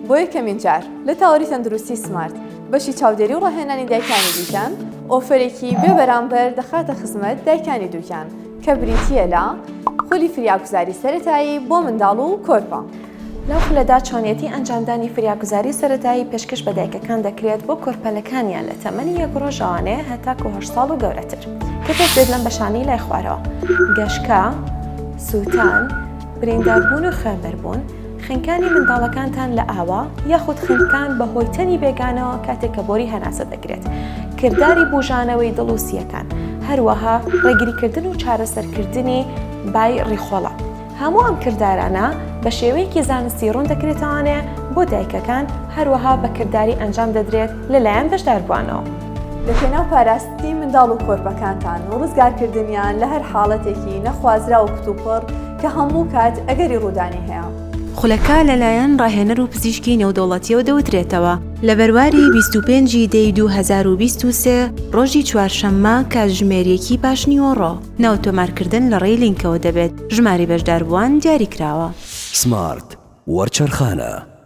بۆ یەکەمین جار لە تاوەری تەندروستی سمارت بەشی چاودێری و ڕاهێنانی دایکانی دووکان ئۆفەرێکی بێ بەرامبەر دەخاتە خزمەت دایکانی دووکان کە بریتیە لە خولی فریاگوزاری سەرەتایی بۆ منداڵ و کۆرپە. لەو خولەدا چۆنیەتی ئەنجامدانی فریاگوزاری سەرەتایی پێشکەش بە دایکەکان دەکرێت بۆ کۆرپەلەکانیان لە تەمەنی 1 ڕۆژانەیە هەتا 8 ساڵ و گەورەتر کە پێش بێت لەم بەشانەی لای خوارەوە: گەشکە، سووتان، برینداربوون و خوێنبەربوون، خنکانی منداڵەکانتان لە ئاوا یاخود خنکان بەهۆی تەنی بێگانەوە کاتێک کە بۆری هەناسە دەکرێت، کردداری بوژانەوەی دڵوسیەکان، هەروەها ڕێگریکردن و چارەسەرکردنی بای ڕیخۆڵە. هەموو ئەم کردارانە بە شێوەیەکی زانستی ڕوون دەکرێتەوانێ بۆ دایکەکان، هەروەها بە کردداری ئەنجام دەدرێت لەلایەن بەشداربووانەوە. لە پێناو پاراستی منداڵ و کۆرپەکانتان و ڕزگارکردنیان لە هەر حاڵەتێکی نەخوازرا و کتوپڕ کە هەموو کات ئەگەری ڕوودانی هەیە. خولەکە لەلایەن ڕاهێنەر و پزیشکی نێودەوڵەتیەوە دەوترێتەوە لە بەرواری 25 دەی 2023 ڕۆژی چوارشەممە کاتژمێریەکی پاش نیوەڕۆ ناوتۆمارکردن لە ڕێی لینکەوە دەبێت. ژماری بەشداربووان دیاریکراوە. سمارت وەرچەرخانە.